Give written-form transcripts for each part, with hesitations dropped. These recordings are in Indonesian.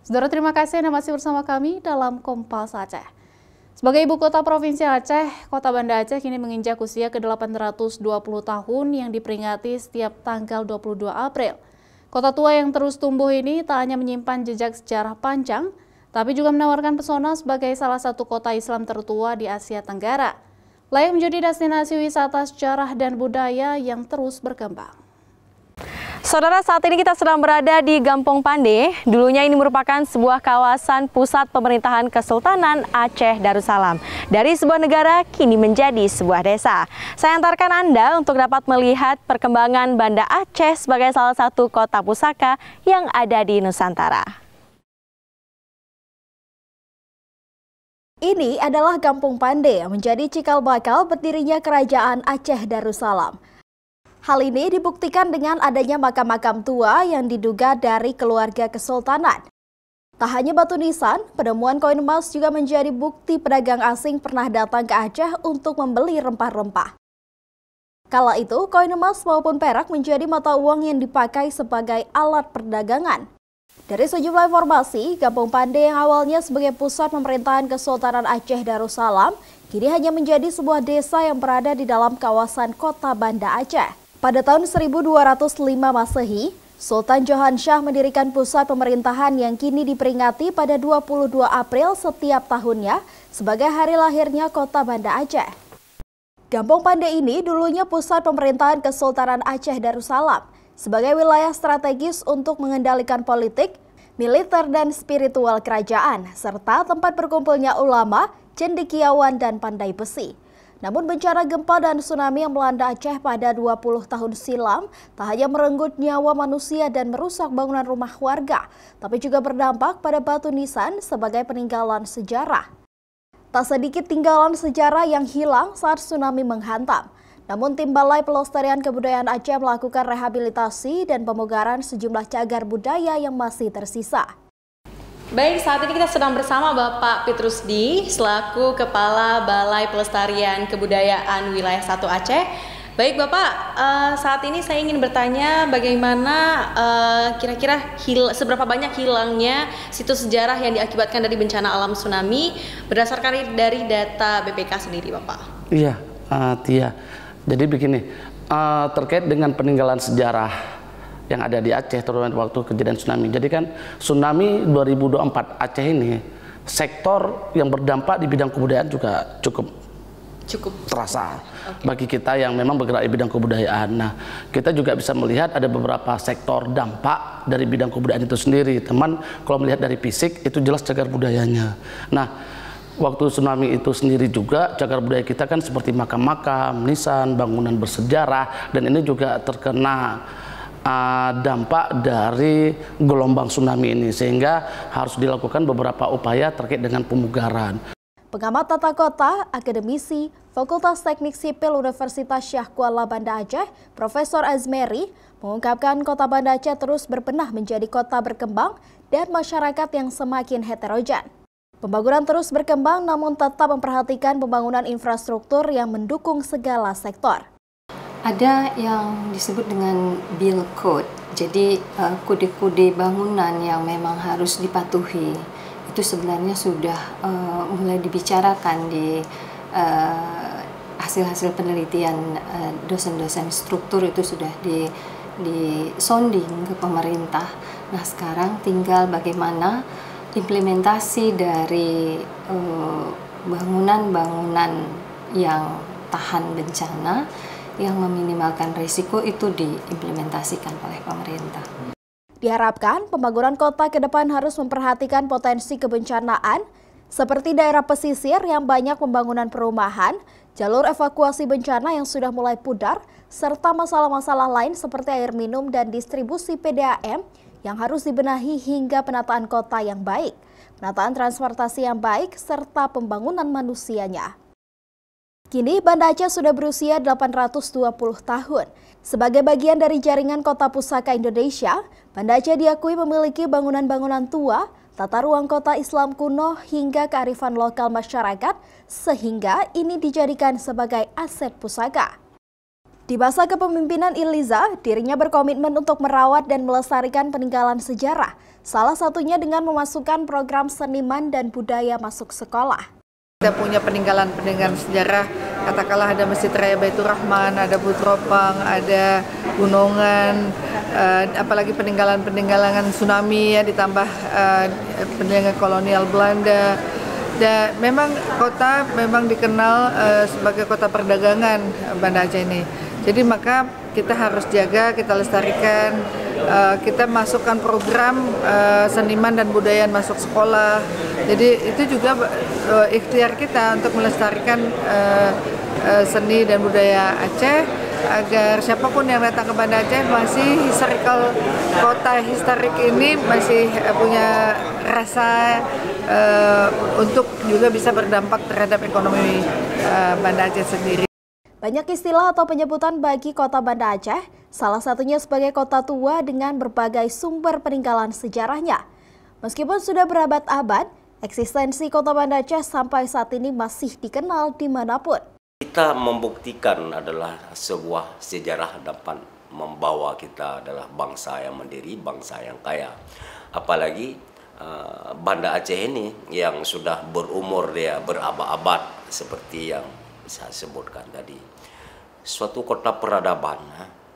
Saudara, terima kasih Anda masih bersama kami dalam Kompas Aceh. Sebagai ibu kota Provinsi Aceh, Kota Banda Aceh kini menginjak usia ke-820 tahun yang diperingati setiap tanggal 22 April. Kota tua yang terus tumbuh ini tak hanya menyimpan jejak sejarah panjang, tapi juga menawarkan pesona sebagai salah satu kota Islam tertua di Asia Tenggara. Layak menjadi destinasi wisata sejarah dan budaya yang terus berkembang. Saudara, saat ini kita sedang berada di Gampong Pande. Dulunya ini merupakan sebuah kawasan pusat pemerintahan Kesultanan Aceh Darussalam. Dari sebuah negara kini menjadi sebuah desa. Saya antarkan Anda untuk dapat melihat perkembangan Banda Aceh sebagai salah satu kota pusaka yang ada di Nusantara. Ini adalah Gampong Pande yang menjadi cikal bakal berdirinya Kerajaan Aceh Darussalam. Hal ini dibuktikan dengan adanya makam-makam tua yang diduga dari keluarga kesultanan. Tak hanya batu nisan, penemuan koin emas juga menjadi bukti pedagang asing pernah datang ke Aceh untuk membeli rempah-rempah. Kala itu, koin emas maupun perak menjadi mata uang yang dipakai sebagai alat perdagangan. Dari sejumlah informasi, Gampong Pande yang awalnya sebagai pusat pemerintahan Kesultanan Aceh Darussalam, kini hanya menjadi sebuah desa yang berada di dalam kawasan kota Banda Aceh. Pada tahun 1205 Masehi, Sultan Johan Shah mendirikan pusat pemerintahan yang kini diperingati pada 22 April setiap tahunnya sebagai hari lahirnya kota Banda Aceh. Gampong Pande ini dulunya pusat pemerintahan Kesultanan Aceh Darussalam sebagai wilayah strategis untuk mengendalikan politik, militer, dan spiritual kerajaan, serta tempat berkumpulnya ulama, cendekiawan, dan pandai besi. Namun bencana gempa dan tsunami yang melanda Aceh pada 20 tahun silam tak hanya merenggut nyawa manusia dan merusak bangunan rumah warga, tapi juga berdampak pada batu nisan sebagai peninggalan sejarah. Tak sedikit tinggalan sejarah yang hilang saat tsunami menghantam. Namun tim Balai Pelestarian Kebudayaan Aceh melakukan rehabilitasi dan pemugaran sejumlah cagar budaya yang masih tersisa. Baik, saat ini kita sedang bersama Bapak Petrusdi selaku Kepala Balai Pelestarian Kebudayaan Wilayah 1 Aceh. Baik Bapak, saat ini saya ingin bertanya bagaimana kira-kira seberapa banyak hilangnya situs sejarah yang diakibatkan dari bencana alam tsunami berdasarkan dari data BPK sendiri Bapak. Iya, Tia. Jadi begini, terkait dengan peninggalan sejarah yang ada di Aceh terutama waktu kejadian tsunami. Jadi kan tsunami 2024 Aceh ini sektor yang berdampak di bidang kebudayaan juga cukup terasa bagi kita yang memang bergerak di bidang kebudayaan. Nah, kita juga bisa melihat ada beberapa sektor dampak dari bidang kebudayaan itu sendiri. Teman, kalau melihat dari fisik itu jelas cagar budayanya. Nah, waktu tsunami itu sendiri juga cagar budaya kita kan seperti makam-makam, nisan, bangunan bersejarah, dan ini juga terkena dampak dari gelombang tsunami ini, sehingga harus dilakukan beberapa upaya terkait dengan pemugaran. Pengamat tata kota, akademisi, Fakultas Teknik Sipil Universitas Syah Kuala Banda Aceh, Profesor Azmeri, mengungkapkan kota Banda Aceh terus berbenah menjadi kota berkembang dan masyarakat yang semakin heterogen. Pembangunan terus berkembang namun tetap memperhatikan pembangunan infrastruktur yang mendukung segala sektor. Ada yang disebut dengan Bill Code, jadi kode-kode bangunan yang memang harus dipatuhi. Itu sebenarnya sudah mulai dibicarakan di hasil-hasil penelitian dosen-dosen struktur, itu sudah disonding ke pemerintah. Nah, sekarang tinggal bagaimana implementasi dari bangunan-bangunan yang tahan bencana, yang meminimalkan risiko itu diimplementasikan oleh pemerintah. Diharapkan pembangunan kota ke depan harus memperhatikan potensi kebencanaan seperti daerah pesisir yang banyak pembangunan perumahan, jalur evakuasi bencana yang sudah mulai pudar, serta masalah-masalah lain seperti air minum dan distribusi PDAM yang harus dibenahi hingga penataan kota yang baik, penataan transportasi yang baik, serta pembangunan manusianya. Kini Banda Aceh sudah berusia 820 tahun. Sebagai bagian dari jaringan kota pusaka Indonesia, Banda Aceh diakui memiliki bangunan-bangunan tua, tata ruang kota Islam kuno hingga kearifan lokal masyarakat, sehingga ini dijadikan sebagai aset pusaka. Di masa kepemimpinan Iliza, dirinya berkomitmen untuk merawat dan melestarikan peninggalan sejarah, salah satunya dengan memasukkan program seniman dan budaya masuk sekolah. Kita punya peninggalan-peninggalan sejarah, katakanlah ada Masjid Raya Baitur Rahman, ada Butropang, ada Gunungan, apalagi peninggalan-peninggalan tsunami ya, ditambah peninggalan kolonial Belanda. Dan memang kota dikenal sebagai kota perdagangan Banda Aceh ini. Jadi maka kita harus jaga, kita lestarikan, kita masukkan program seniman dan budaya masuk sekolah. Jadi itu juga ikhtiar kita untuk melestarikan seni dan budaya Aceh, agar siapapun yang datang ke Banda Aceh masih historical, kota historik ini masih punya rasa untuk juga bisa berdampak terhadap ekonomi Banda Aceh sendiri. Banyak istilah atau penyebutan bagi kota Banda Aceh, salah satunya sebagai kota tua dengan berbagai sumber peninggalan sejarahnya. Meskipun sudah berabad-abad, eksistensi kota Banda Aceh sampai saat ini masih dikenal dimanapun. Kita membuktikan adalah sebuah sejarah dapat membawa kita adalah bangsa yang mandiri, bangsa yang kaya. Apalagi Banda Aceh ini yang sudah berumur dia berabad-abad seperti yang saya sebutkan tadi. Suatu kota peradaban,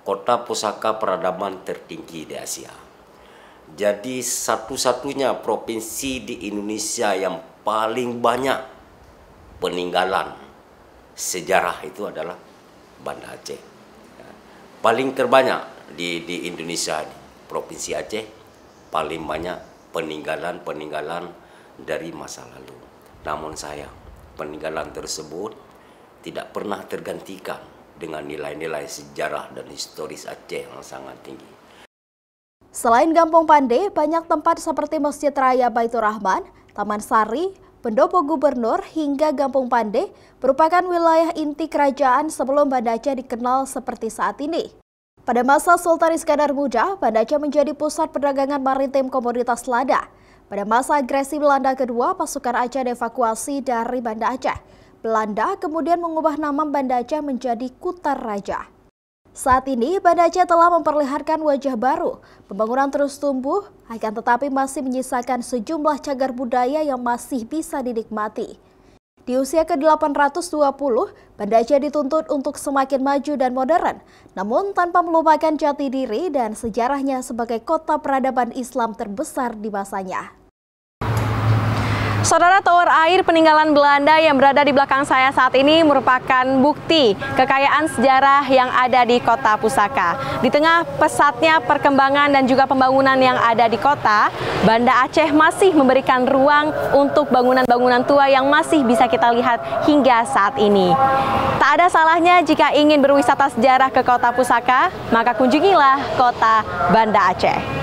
kota pusaka peradaban tertinggi di Asia. Jadi satu-satunya provinsi di Indonesia yang paling banyak peninggalan sejarah itu adalah Banda Aceh. Paling terbanyak di Indonesia ini, Provinsi Aceh paling banyak peninggalan-peninggalan dari masa lalu. Namun sayang, peninggalan tersebut tidak pernah tergantikan dengan nilai-nilai sejarah dan historis Aceh yang sangat tinggi. Selain Kampung Pande, banyak tempat seperti Masjid Raya Baitur Rahman, Taman Sari, Pendopo Gubernur hingga Kampung Pande merupakan wilayah inti kerajaan sebelum Banda Aceh dikenal seperti saat ini. Pada masa Sultan Iskandar Muda, Banda Aceh menjadi pusat perdagangan maritim komoditas lada. Pada masa agresi Belanda kedua, pasukan Aceh dievakuasi dari Banda Aceh. Belanda kemudian mengubah nama Banda Aceh menjadi Kutar Raja. Saat ini, Banda Aceh telah memperlihatkan wajah baru. Pembangunan terus tumbuh, akan tetapi masih menyisakan sejumlah cagar budaya yang masih bisa dinikmati. Di usia ke-820, Banda Aceh dituntut untuk semakin maju dan modern, namun tanpa melupakan jati diri dan sejarahnya sebagai kota peradaban Islam terbesar di masanya. Saudara, tower air peninggalan Belanda yang berada di belakang saya saat ini merupakan bukti kekayaan sejarah yang ada di kota pusaka. Di tengah pesatnya perkembangan dan juga pembangunan yang ada di kota, Banda Aceh masih memberikan ruang untuk bangunan-bangunan tua yang masih bisa kita lihat hingga saat ini. Tak ada salahnya jika ingin berwisata sejarah ke kota pusaka, maka kunjungilah kota Banda Aceh.